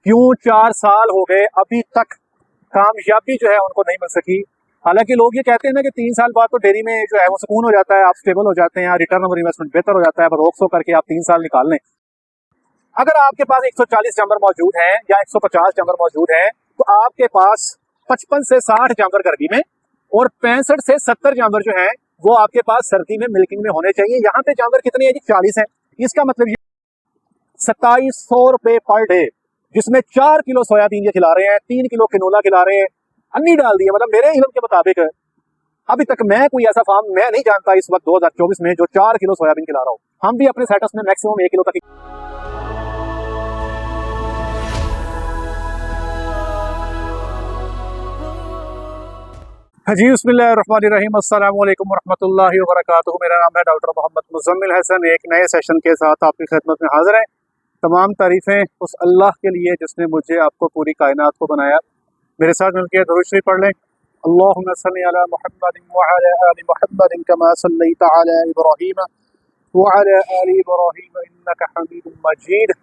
क्यों 4 साल हो गए अभी तक कामयाबी जो है उनको नहीं मिल सकी। हालांकि लोग ये कहते हैं ना कि 3 साल बाद तो डेयरी में जो है वो सुकून हो जाता है, आप स्टेबल हो जाते हैं, रिटर्न ऑफ इन्वेस्टमेंट बेहतर हो जाता है, रोक सो करके आप 3 साल निकाल लें। अगर आपके पास 140 जानवर मौजूद हैं या 150 जानवर मौजूद हैं तो आपके पास 55 से 60 जानवर गर्मी में और 65 से 70 जानवर जो हैं वो आपके पास सर्दी में मिल्किंग में होने चाहिए। यहाँ पे जानवर कितने हैं जी? 40 हैं। इसका मतलब ये 2700 रुपए पर डे, जिसमें 4 किलो सोयाबीन ये खिला रहे हैं, 3 किलो किनोला खिला रहे हैं, अन्नी डाल दी है। मतलब मेरे इल्म के मुताबिक अभी तक मैं कोई ऐसा फार्म मैं नहीं जानता इस वक्त 2024 में जो 4 किलो सोयाबीन खिला रहा हूँ। हम भी अपने सेटअप्स में मैक्सिमम 1 किलो तक। जी बिस्मिल्लाहिर्रहमानिर्रहीम, अस्सलाम वालेकुम वरहमतुल्लाहि वबरकातुहू। मेरा नाम है डॉक्टर मोहम्मद मुज़म्मिल हसन। एक नए सेशन के साथ आपकी खिदमत में हाजिर है। तमाम तारीफ़ें उस अल्लाह के लिए जिसने मुझे आपको पूरी कायनात को बनाया। मेरे साथ मिलकर दुरूद शरीफ पढ़ लें। अल्लाहुम्मा सल्लि अला मुहम्मदिन व अला आलि मुहम्मदिन कमा सल्लैता अला इब्राहीम व अला आलि इब्राहीम इन्नका हमीदुम मजीद।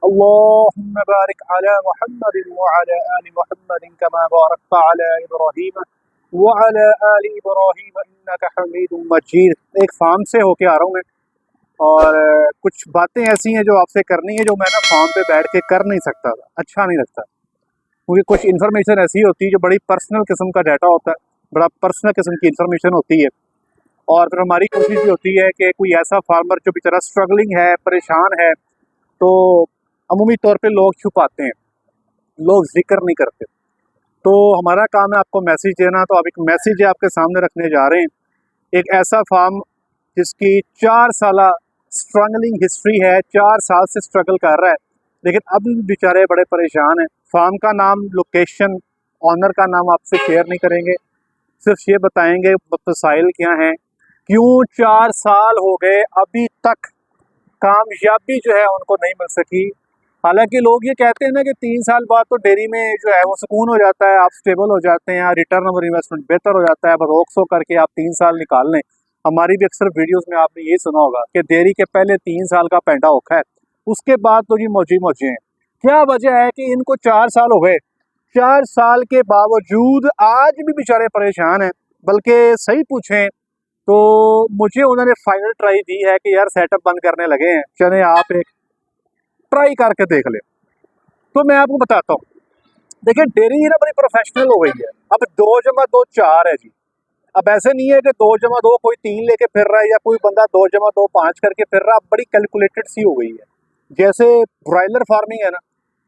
अल्लाहुम्मा बारिक अला मुहम्मदिन व अला आलि मुहम्मदिन कमा बारकता अला इब्राहीम व अला आलि इब्राहीम इन्नका हमीदुम मजीद। एक फार्म से होके आ रहा हूँ मैं और कुछ बातें ऐसी हैं जो आपसे करनी है जो मैं ना फार्म पे बैठ के कर नहीं सकता था, अच्छा नहीं लगता, क्योंकि कुछ इन्फॉर्मेशन ऐसी होती है जो बड़ी पर्सनल किस्म का डाटा होता है, बड़ा पर्सनल किस्म की इन्फॉर्मेशन होती है। और फिर हमारी कोशिश भी होती है कि कोई ऐसा फार्मर जो बेचारा स्ट्रगलिंग है, परेशान है, तो अमूमी तौर पे लोग छुपाते हैं, लोग जिक्र नहीं करते। तो हमारा काम है आपको मैसेज देना। तो अब एक मैसेज आपके सामने रखने जा रहे हैं। एक ऐसा फार्म जिसकी 4 साल स्ट्रगलिंग हिस्ट्री है, 4 साल से स्ट्रगल कर रहा है, लेकिन अब बेचारे बड़े परेशान हैं। फार्म का नाम, लोकेशन, ऑनर का नाम आपसे शेयर नहीं करेंगे, सिर्फ ये बताएंगे मसाइल क्या हैं, क्यों 4 साल हो गए अभी तक कामयाबी जो है उनको नहीं मिल सकी। हालांकि लोग ये कहते हैं ना कि 3 साल बाद तो डेयरी में जो है वो सुकून हो जाता है, आप स्टेबल हो जाते हैं, रिटर्न ऑफ इन्वेस्टमेंट बेहतर हो जाता है, रोक सो करके आप 3 साल निकाल लें। हमारी भी अक्सर वीडियोस में आपने ये सुना होगा कि डेयरी के पहले 3 साल का पेंडा औखा है, उसके बाद तो जी मौजी मौजे हैं। क्या वजह है कि इनको 4 साल हो गए, 4 साल के बावजूद आज भी बेचारे परेशान हैं। बल्कि सही पूछें तो मुझे उन्होंने फाइनल ट्राई दी है कि यार सेटअप बंद करने लगे हैं, चले आप एक ट्राई करके देख ले। तो मैं आपको बताता हूँ, देखिए डेयरी ना बड़ी प्रोफेशनल हो गई है। अब 2 जमा 2 4 है जी। अब ऐसे नहीं है कि 2 जमा 2 कोई 3 लेके फिर रहा है या कोई बंदा 2 जमा 2 5 करके फिर रहा है। बड़ी कैलकुलेटेड सी हो गई है। जैसे ब्रॉयलर फार्मिंग है ना,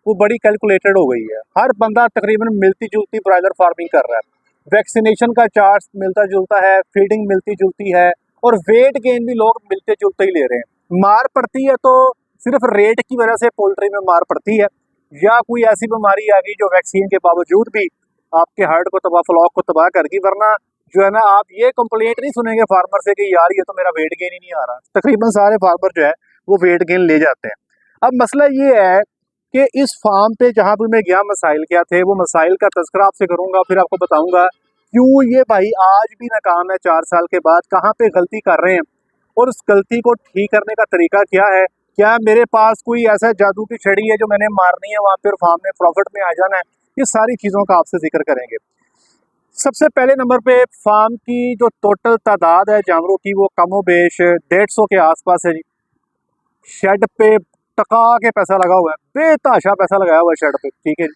वो बड़ी कैलकुलेटेड हो गई है। हर बंदा तकरीबन मिलती जुलती ब्रॉयलर फार्मिंग कर रहा है। वैक्सीनेशन का चार्ज मिलता जुलता है, फीडिंग मिलती जुलती है, और वेट गेन भी लोग मिलते जुलते ही ले रहे हैं। मार पड़ती है तो सिर्फ रेट की वजह से पोल्ट्री में मार पड़ती है, या कोई ऐसी बीमारी आ गई जो वैक्सीन के बावजूद भी आपके हार्ट को तबाह, फ्लॉक को तबाह कर गई। वरना जो है ना, आप ये कंप्लेंट नहीं सुनेंगे फार्मर से कि यार ये तो मेरा वेट गेन ही नहीं आ रहा। तकरीबन सारे फार्मर जो है वो वेट गेन ले जाते हैं। अब मसला ये है कि इस फार्म पे जहाँ पर मैं गया, मसाइल क्या थे, वो मसाइल का तज़किरा आपसे करूंगा, फिर आपको बताऊंगा क्यों ये भाई आज भी नाकाम है 4 साल के बाद, कहाँ पे गलती कर रहे हैं और उस गलती को ठीक करने का तरीका क्या है। क्या मेरे पास कोई ऐसा जादू की छड़ी है जो मैंने मारनी है वहाँ पर फार्म में प्रॉफिट में आ जाना है। ये सारी चीज़ों का आपसे जिक्र करेंगे। सबसे पहले नंबर पे फार्म की जो टोटल तादाद है जानवरों की, वो कमो बेश 150 के आसपास है जी। शेड पे टका के पैसा लगा हुआ है, बेतहाशा पैसा लगाया हुआ है शेड पे, ठीक है।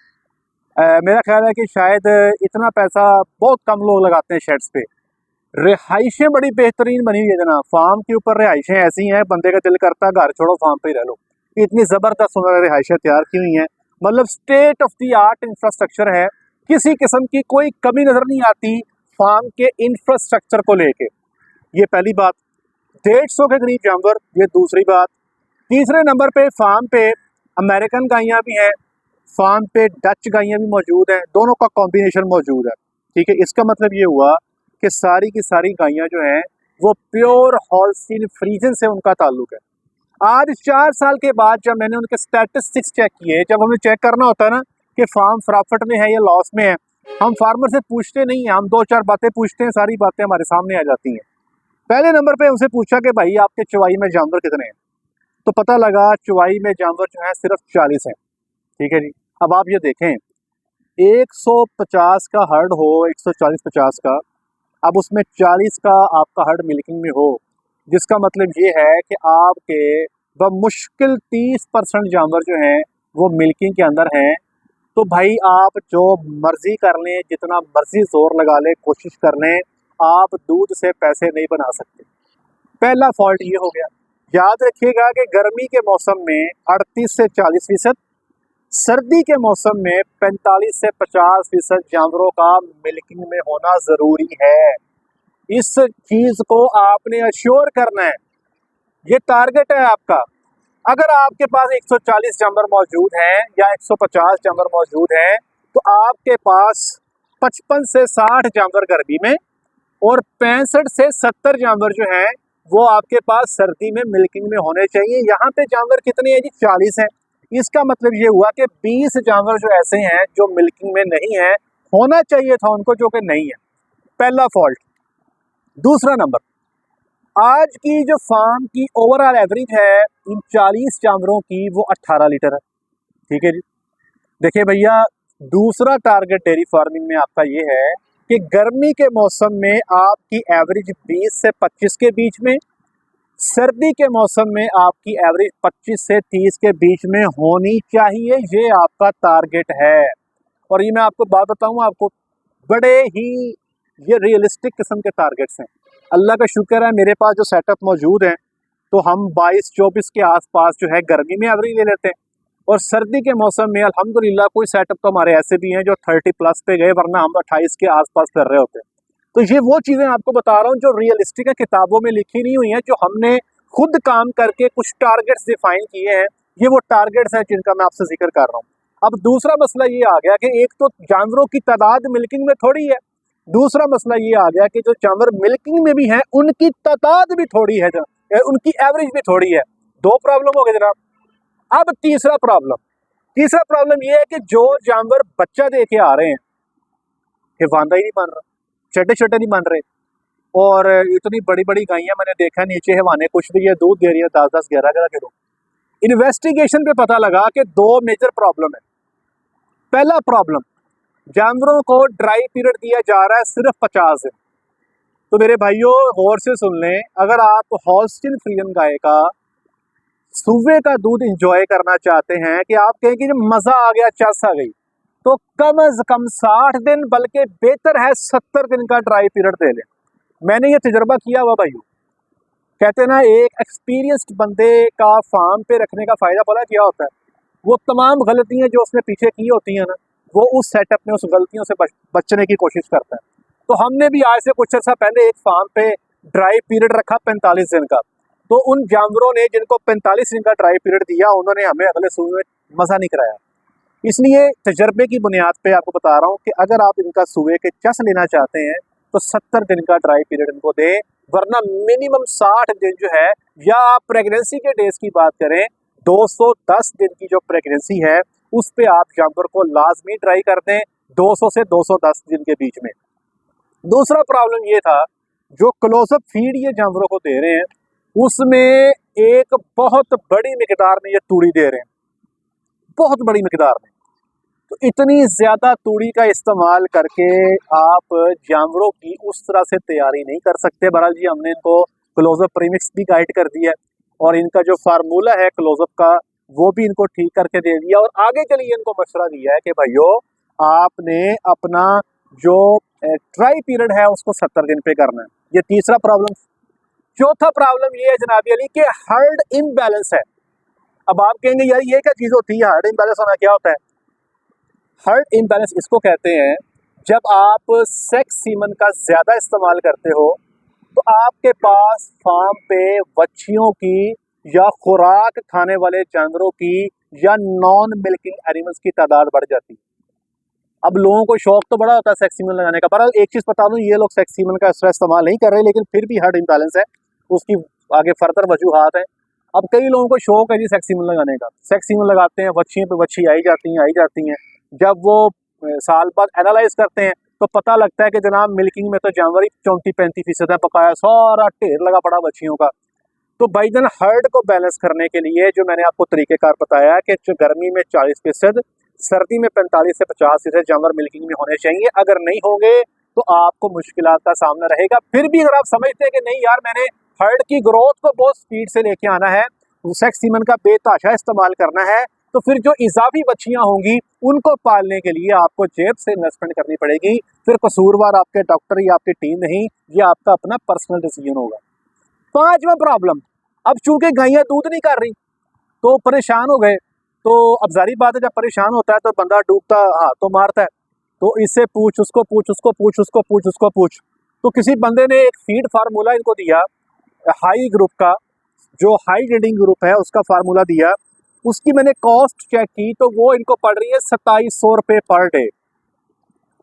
मेरा ख्याल है कि शायद इतना पैसा बहुत कम लोग लगाते हैं शेड्स पे। रिहाइशें बड़ी बेहतरीन बनी हुई है जनाब। फार्म के ऊपर रिहाइशें ऐसी हैं, बंदे का दिल करता है घर छोड़ो फार्म पे ही रह लो। इतनी ज़बरदस्त उन्होंने रिहाइशें तैयार की हुई हैं, मतलब state of the art infrastructure है। किसी किस्म की कोई कमी नज़र नहीं आती फार्म के इंफ्रास्ट्रक्चर को लेके। ये पहली बात। 150 के करीब जानवर, ये दूसरी बात। तीसरे नंबर पे फार्म पे अमेरिकन गायें भी हैं, फार्म पे डच गायें भी मौजूद हैं, दोनों का कॉम्बिनेशन मौजूद है, ठीक है। इसका मतलब ये हुआ कि सारी की सारी गायें जो हैं वो प्योर हॉल्स्टीन फ्रीजन से उनका ताल्लुक है। आज 4 साल के बाद जब मैंने उनके स्टैटिस्टिक्स चेक किए, जब हमें चेक करना होता है ना कि फार्म प्रॉफिट में है या लॉस में है, हम फार्मर से पूछते नहीं हैं, हम 2-4 बातें पूछते हैं, सारी बातें हमारे सामने आ जाती हैं। पहले नंबर पे उनसे पूछा कि भाई आपके चुवाई में जानवर कितने हैं, तो पता लगा चुवाई में जानवर जो है सिर्फ 40 हैं, ठीक है जी। अब आप ये देखें, 150 का हर्ड हो, 140-50 का, अब उसमें 40 का आपका हर्ड मिल्किंग में हो, जिसका मतलब ये है कि आपके बमुश्किल 30% जानवर जो हैं वो मिल्किंग के अंदर हैं। तो भाई आप जो मर्जी कर लें, जितना मर्जी जोर लगा लें, कोशिश कर लें, आप दूध से पैसे नहीं बना सकते। पहला फॉल्ट ये हो गया। याद रखिएगा कि गर्मी के मौसम में 38 से 40%, सर्दी के मौसम में 45 से 50% जानवरों का मिल्किंग में होना जरूरी है। इस चीज को आपने अश्योर करना है, ये टारगेट है आपका। अगर आपके पास 140 जानवर मौजूद हैं या 150 जानवर मौजूद हैं, तो आपके पास 55 से 60 जानवर गर्मी में और 65 से 70 जानवर जो हैं वो आपके पास सर्दी में मिल्किंग में होने चाहिए। यहाँ पे जानवर कितने हैं जी? 40 हैं। इसका मतलब ये हुआ कि 20 जानवर जो ऐसे हैं जो मिल्किंग में नहीं है, होना चाहिए था उनको, जो कि नहीं है। पहला फॉल्ट। दूसरा नंबर, आज की जो फार्म की ओवरऑल एवरेज है इन 40 जानवरों की, वो 18 लीटर है। ठीक है जी। देखिए भैया, दूसरा टारगेट डेयरी फार्मिंग में आपका ये है कि गर्मी के मौसम में आपकी एवरेज 20 से 25 के बीच में, सर्दी के मौसम में आपकी एवरेज 25 से 30 के बीच में होनी चाहिए। ये आपका टारगेट है। और ये मैं आपको बात बताऊं, आपको बड़े ही ये रियलिस्टिक किस्म के टारगेट्स हैं। अल्लाह का शुक्र है, मेरे पास जो सेटअप मौजूद हैं, तो हम 22-24 के आसपास जो है गर्मी में एवरेज ले लेते हैं, और सर्दी के मौसम में अल्हम्दुलिल्लाह कोई सेटअप तो हमारे ऐसे भी हैं जो 30+ पे गए, वरना हम 28 के आसपास कर रहे होते हैं। तो ये वो चीज़ें आपको बता रहा हूँ जो रियलिस्टिक है, किताबों में लिखी नहीं हुई हैं, जो हमने खुद काम करके कुछ टारगेट्स डिफाइन किए हैं। ये वो टारगेट्स हैं जिनका मैं आपसे जिक्र कर रहा हूँ। अब दूसरा मसला ये आ गया कि एक तो जानवरों की तादाद मिल्किंग में थोड़ी है, दूसरा मसला ये आ गया कि जो जानवर मिल्किंग में भी हैं उनकी तादाद भी थोड़ी है, उनकी एवरेज भी थोड़ी है। दो प्रॉब्लम हो गए जनाब। अब तीसरा प्रॉब्लम ये है कि जो जानवर बच्चा दे के आ रहे हैं, हिफांदा ही नहीं बन रहा, छोटे छोटे नहीं बन रहे, और इतनी बड़ी बड़ी गायें मैंने देखा नीचे हिवाने कुछ भी ये दूध दे रही है 10-10, 11-11 किलो। इन्वेस्टिगेशन पे पता लगा कि दो मेजर प्रॉब्लम है। पहला प्रॉब्लम, जानवरों को ड्राई पीरियड दिया जा रहा है सिर्फ 50 दिन। तो मेरे भाइयों गौर से सुन लें, अगर आप हॉल्स्टीन फ्रीजियन गाय का सूबे का दूध इंजॉय करना चाहते हैं कि आप कहें कि जब मजा आ गया, चस आ गई, तो कम से कम 60 दिन, बल्कि बेहतर है 70 दिन का ड्राई पीरियड दे लें। मैंने ये तजर्बा किया हुआ भाइयों। कहते ना, एक एक्सपीरियंस्ड बंदे का फार्म पे रखने का फायदा पता क्या होता है? वो तमाम गलतियां जो उसने पीछे की होती हैं ना, वो उस सेटअप में उस गलतियों से बचने की कोशिश करता है। तो हमने भी आज से कुछ अर्सा पहले एक फार्म पे ड्राई पीरियड रखा 45 दिन का। तो उन जानवरों ने जिनको 45 दिन का ड्राई पीरियड दिया, उन्होंने हमें अगले सूबे में मज़ा नहीं कराया। इसलिए तजर्बे की बुनियाद पे आपको बता रहा हूँ कि अगर आप इनका सूबे के चस लेना चाहते हैं तो 70 दिन का ड्राई पीरियड इनको दें, वरना मिनिमम 60 दिन जो है, या आप प्रेगनेंसी के डेज की बात करें, 210 दिन की जो प्रेगनेंसी है उस पे आप जानवर को लाजमी ड्राई कर दें, 200 से 210 दिन के बीच में। दूसरा प्रॉब्लम ये था, जो क्लोजअप फीड ये जानवरों को दे रहे हैं उसमें एक बहुत बड़ी मिकदार में ये तूड़ी दे रहे हैं, बहुत बड़ी मिकदार में। तो इतनी ज़्यादा तूड़ी का इस्तेमाल करके आप जानवरों की उस तरह से तैयारी नहीं कर सकते। बहरहाल जी, हमने इनको क्लोजअप प्रीमिक्स भी गाइड कर दिया है, और इनका जो फार्मूला है क्लोजअप का वो भी इनको ठीक करके दे दिया, और आगे के लिए इनको मशवरा दिया है कि भाइयों आपने अपना जो ड्राई पीरियड है उसको 70 दिन पे करना है। ये तीसरा प्रॉब्लम। चौथा प्रॉब्लम ये है जनाबी अली कि हर्ड इम्बैलेंस है। अब आप कहेंगे यार ये क्या चीज़ होती है, हर्ड इम्बैलेंस होना क्या होता है? हर्ड इम्बैलेंस इसको कहते हैं जब आप सेक्स सीमन का ज़्यादा इस्तेमाल करते हो, तो आपके पास फार्म पे बच्चियों की या खुराक खाने वाले जानवरों की या नॉन मिल्किंग एनिमल्स की तादाद बढ़ जाती है। अब लोगों को शौक तो बड़ा होता है सेक्स सीमन लगाने का, पर एक चीज़ बता दूं, ये लोग सेक्स सीमन का एक्स्ट्रा इस्तेमाल नहीं कर रहे, लेकिन फिर भी हर्ड इम्बैलेंस है, उसकी आगे फर्दर वजूहात है। अब कई लोगों को शौक है जी सेक्स सीमन लगाने का, सेक्स सीमन लगाते हैं, बच्चियों पे बच्ची आई जाती हैं। जब वो साल बाद एनालाइज करते हैं तो पता लगता है कि जनाब मिल्किंग में तो जानवर ही 34-35% है, बकाया सारा ढेर लगा पड़ा बच्चियों का। तो भाईजान, हर्ड को बैलेंस करने के लिए जो मैंने आपको तरीक़ेकार बताया कि जो गर्मी में 40%, सर्दी में 45 से 50 लीटर जानवर मिल्किंग में होने चाहिए। अगर नहीं होंगे तो आपको मुश्किलात का सामना रहेगा। फिर भी अगर आप समझते हैं कि नहीं यार, मैंने हर्ड की ग्रोथ को बहुत स्पीड से लेके आना है, सेक्स सीमन का बेतहाशा इस्तेमाल करना है, तो फिर जो इजाफी बच्चियां होंगी उनको पालने के लिए आपको जेब से इन्वेस्टमेंट करनी पड़ेगी। फिर कसूरवार आपके डॉक्टर या आपकी टीम नहीं, ये आपका अपना पर्सनल डिसीजन होगा। पांचवा प्रॉब्लम, अब चूंकि गायें दूध नहीं कर रही तो परेशान हो गए। तो अब जारी बात है, जब परेशान होता है तो बंदा डूबता हाँ तो मारता है। तो इससे पूछ, उसको पूछ, उसको पूछ, उसको पूछ, उसको पूछ। तो किसी बंदे ने एक फीड फार्मूला इनको दिया, हाई ग्रुप का, जो हाई ट्रेडिंग ग्रुप है उसका फार्मूला दिया। उसकी मैंने कॉस्ट चेक की तो वो इनको पड़ रही है 2700 रुपये पर डे।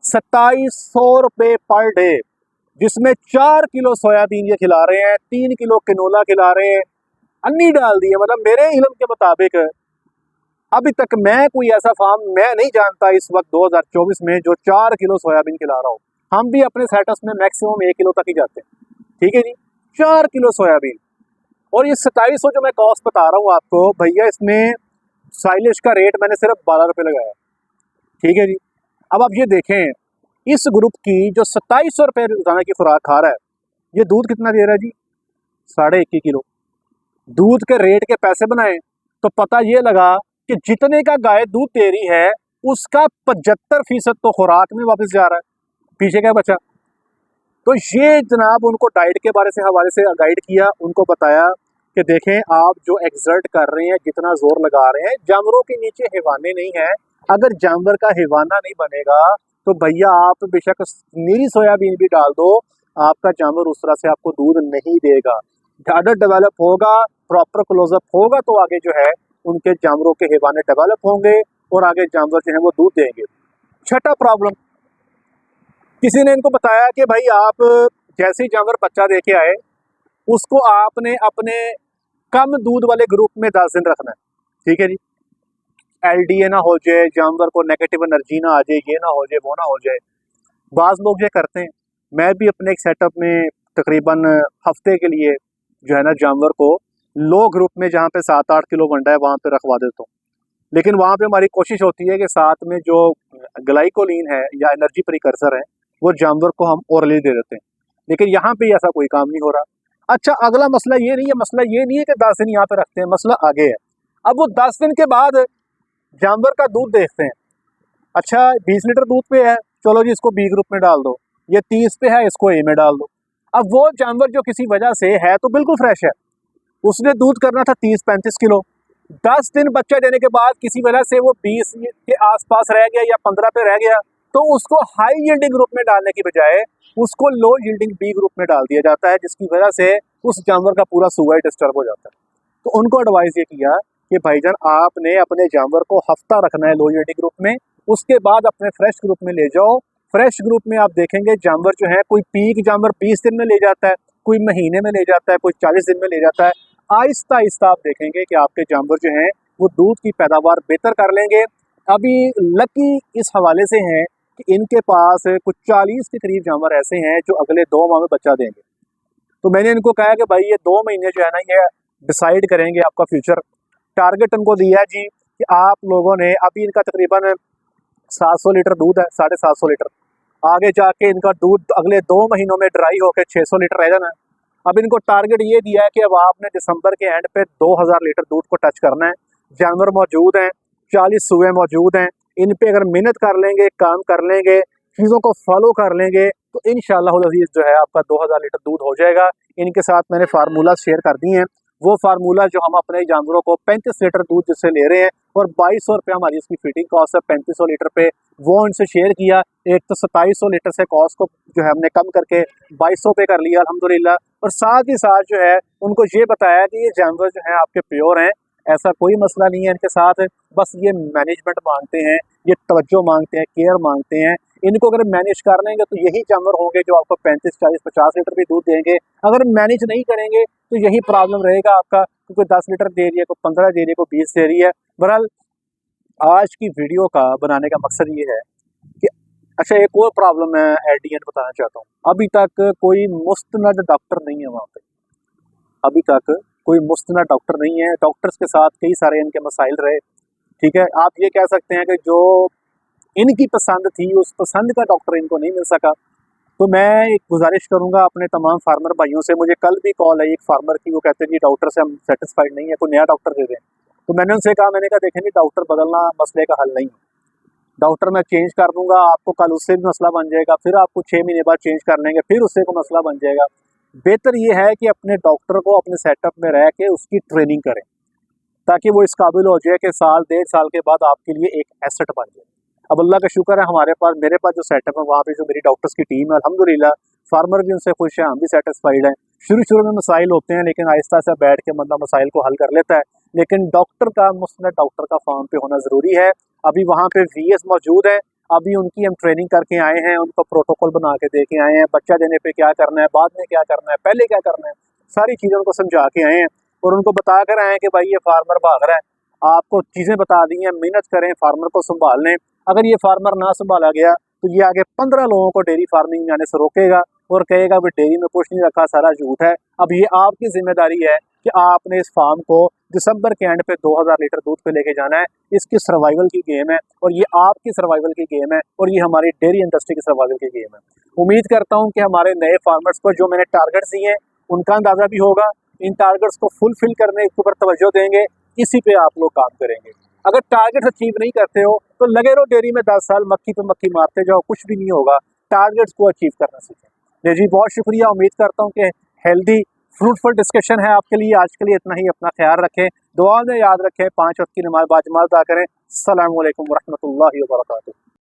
2700 रुपये पर डे, जिसमें 4 किलो सोयाबीन ये खिला रहे हैं, 3 किलो किनोला खिला रहे हैं, अन्नी डाल दी है। मतलब मेरे इल्म के मुताबिक अभी तक मैं कोई ऐसा फार्म मैं नहीं जानता इस वक्त 2024 में जो 4 किलो सोयाबीन खिला रहा हो। हम भी अपने सेटअप्स में मैक्सिमम 1 किलो तक ही जाते हैं, ठीक है जी। 4 किलो सोयाबीन और ये 2700 जो मैं कॉस्ट बता रहा हूँ आपको भैया, इसमें साइलेज का रेट मैंने सिर्फ 12 रुपये लगाया, ठीक है जी। अब आप ये देखें, इस ग्रुप की जो 2700 रुपये रोजाना की खुराक खा रहा है, ये दूध कितना दे रहा है जी? 21.5 किलो। दूध के रेट के पैसे बनाए तो पता ये लगा कि जितने का गाय दूध दे रही है उसका 75% तो खुराक में वापस जा रहा है, पीछे क्या बचा? तो ये जनाब उनको डाइट के बारे से हवाले से गाइड किया, उनको बताया कि देखें आप जो एक्सर्ट कर रहे हैं, जितना जोर लगा रहे हैं, जानवरों के नीचे हिवाने नहीं है। अगर जानवर का हिवाना नहीं बनेगा तो भैया आप बेशक नीली सोयाबीन भी डाल दो, आपका जानवर उस तरह से आपको दूध नहीं देगा। अडर डेवलप होगा, प्रॉपर क्लोजअप होगा तो आगे जो है उनके जानवरों के हिवाने डेवलप होंगे और आगे जानवर जो है वो दूध देंगे। छठा प्रॉब्लम, किसी ने इनको बताया कि भाई आप जैसे ही जानवर बच्चा दे के आए उसको आपने अपने कम दूध वाले ग्रुप में 10 दिन रखना है, ठीक है जी। एलडीए ना हो जाए, जानवर को नेगेटिव एनर्जी ना आ जाए, ये ना हो जाए, वो ना हो जाए। बाज़ लोग ये करते हैं। मैं भी अपने एक सेटअप में तकरीबन हफ्ते के लिए जो है ना जानवर को लो ग्रुप में, जहाँ पे 7-8 किलो वंडा है, वहाँ पे रखवा देता हूँ। लेकिन वहाँ पे हमारी कोशिश होती है कि साथ में जो ग्लाइकोलिन है या एनर्जी प्रिकर्सर है वो जानवर को हम ओरली दे देते हैं। लेकिन यहाँ पे ऐसा कोई काम नहीं हो रहा। अच्छा, अगला मसला ये नहीं है, मसला ये नहीं है कि 10 दिन यहाँ पे रखते हैं, मसला आगे है। अब वो 10 दिन के बाद जानवर का दूध देखते हैं, अच्छा 20 लीटर दूध पे है, चलो जी इसको बी ग्रुप में डाल दो। ये 30 पे है, इसको ए में डाल दो। अब वो जानवर जो किसी वजह से है तो बिल्कुल फ्रेश है, उसने दूध करना था 30-35 किलो, 10 दिन बच्चा देने के बाद किसी वजह से वो 20 के आसपास रह गया या 15 पे रह गया, तो उसको हाई यील्डिंग ग्रुप में डालने की बजाय उसको लो यील्डिंग बी ग्रुप में डाल दिया जाता है, जिसकी वजह से उस जानवर का पूरा सुबह डिस्टर्ब हो जाता है। तो उनको एडवाइस ये किया कि भाईजान आपने अपने जानवर को हफ्ता रखना है लो यील्डिंग ग्रुप में, उसके बाद अपने फ्रेश ग्रुप में ले जाओ। फ्रेश ग्रुप में आप देखेंगे जानवर जो है, कोई पीक जानवर 20 दिन में ले जाता है, कोई महीने में ले जाता है, कोई 40 दिन में ले जाता है। आहिस्ता आहिस्ता आप देखेंगे कि आपके जानवर जो हैं वो दूध की पैदावार बेहतर कर लेंगे। अभी लकी इस हवाले से हैं कि इनके पास कुछ 40 के करीब जानवर ऐसे हैं जो अगले 2 माह में बच्चा देंगे। तो मैंने इनको कहा कि भाई ये 2 महीने जो है ना ये डिसाइड करेंगे आपका फ्यूचर। टारगेट इनको दिया है जी कि आप लोगों ने, अभी इनका तकरीबन 700 लीटर दूध है, 750 लीटर। आगे जाके इनका दूध अगले 2 महीनों में ड्राई होकर 600 लीटर रह जाना है। अब इनको टारगेट ये दिया है कि अब आपने दिसंबर के एंड पे 2000 लीटर दूध को टच करना है। जानवर मौजूद हैं, 40 सुबह मौजूद हैं, इन पे अगर मेहनत कर लेंगे, काम कर लेंगे, चीज़ों को फॉलो कर लेंगे तो इंशाअल्लाह अज़ीज़ जो है आपका 2000 लीटर दूध हो जाएगा। इनके साथ मैंने फार्मूला शेयर कर दी हैं, वो फार्मूला जो हम अपने जानवरों को 35 लीटर दूध जिससे ले रहे हैं और 2200 रुपये हमारी इसकी फीडिंग कॉस्ट है 3500 लीटर पे, वो इनसे शेयर किया। एक तो 2700 लीटर से कॉस्ट को जो है हमने कम करके 2200 पे कर लिया अल्हम्दुलिल्लाह। और साथ ही साथ जो है उनको ये बताया कि ये जानवर जो हैं आपके प्योर हैं, ऐसा कोई मसला नहीं है इनके साथ, बस ये मैनेजमेंट मांगते हैं, ये तवज्जो मांगते हैं, केयर मांगते हैं। इनको अगर मैनेज कर लेंगे तो यही जानवर होंगे जो आपको 35, 40, 50 लीटर भी दूध देंगे। अगर मैनेज नहीं करेंगे तो यही प्रॉब्लम रहेगा आपका, कोई 10 लीटर दे रही है, कोई 15 दे रही है, कोई 20 दे रही है। बहरहाल आज की वीडियो का बनाने का मकसद ये है कि अच्छा एक और प्रॉब्लम मैं एडीएन बताना चाहता हूँ। अभी तक कोई मुस्तनद डॉक्टर नहीं है वहाँ पे, अभी तक कोई मुस्तनद डॉक्टर नहीं है। डॉक्टर्स के साथ कई सारे इनके मसाइल रहे, ठीक है, आप ये कह सकते हैं कि जो इनकी पसंद थी उस पसंद का डॉक्टर इनको नहीं मिल सका। तो मैं एक गुजारिश करूंगा अपने तमाम फार्मर भाइयों से, मुझे कल भी कॉल आई एक फार्मर की, वो कहते हैं जी डॉक्टर से हम सेटिस्फाइड नहीं है, कोई नया डॉक्टर दे दें। तो मैंने उनसे कहा, मैंने कहा देखें जी डॉक्टर बदलना मसले का हल नहीं है, डॉक्टर मैं चेंज कर दूंगा, आपको कल उससे भी मसला बन जाएगा, फिर आपको 6 महीने बाद चेंज कर लेंगे, फिर उससे को मसला बन जाएगा। बेहतर ये है कि अपने डॉक्टर को अपने सेटअप में रह के उसकी ट्रेनिंग करें, ताकि वो इस काबिल हो जाए कि साल 1.5 साल के बाद आपके लिए एक एसेट बन जाए। अब अल्लाह का शुक्र है, हमारे पास, मेरे पास जो सेटअप है वहाँ पे जो मेरी डॉक्टर्स की टीम है, अल्हम्दुलिल्लाह फार्मर भी उनसे खुश है, हम भी सेटिस्फाइड हैं। शुरू में मसाइल होते हैं, लेकिन आहिस्ता से बैठ के मतलब मसाइल को हल कर लेता है। लेकिन डॉक्टर का, मुस्लिम डॉक्टर का फार्म पे होना ज़रूरी है। अभी वहाँ पे VS मौजूद है, अभी उनकी हम ट्रेनिंग करके आए हैं, उनको प्रोटोकॉल बना के दे के आए हैं, बच्चा देने पे क्या करना है, बाद में क्या करना है, पहले क्या करना है, सारी चीज़ें उनको समझा के आए हैं और उनको बता कर आए हैं कि भाई ये फार्मर भाग रहा है, आपको चीज़ें बता दी हैं, मेहनत करें, फार्मर को संभाल लें। अगर ये फार्मर ना संभाला गया तो ये आगे 15 लोगों को डेयरी फार्मिंग में आने से रोकेगा और कहेगा भाई डेयरी में कुछ नहीं रखा, सारा झूठ है। अब ये आपकी जिम्मेदारी है कि आपने इस फार्म को दिसंबर के एंड पे 2000 लीटर दूध पे लेके जाना है। इसकी सर्वाइवल की गेम है और ये आपकी सर्वाइवल की गेम है और ये हमारी डेयरी इंडस्ट्री की सर्वाइवल की गेम है। उम्मीद करता हूँ कि हमारे नए फार्मर्स को जो मैंने टारगेट्स दिए हैं उनका अंदाजा भी होगा, इन टारगेट्स को फुलफिल करने के ऊपर तवज्जो देंगे, इसी पे आप लोग काम करेंगे। अगर टारगेट अचीव नहीं करते हो तो लगे रहो डेयरी में 10 साल, मक्खी पे मक्खी मारते जाओ, कुछ भी नहीं होगा। टारगेट्स को अचीव करना सीखें। जी बहुत शुक्रिया, उम्मीद करता हूँ कि हेल्दी फ्रूटफुल डिस्कशन है आपके लिए। आज के लिए इतना ही, अपना ख्याल रखें, दुआ में याद रखें, 5 वक्त की नमाज बाजमात अदा करें। अस्सलामु अलैकुम वरहमतुल्लाहि वबरकातुहू।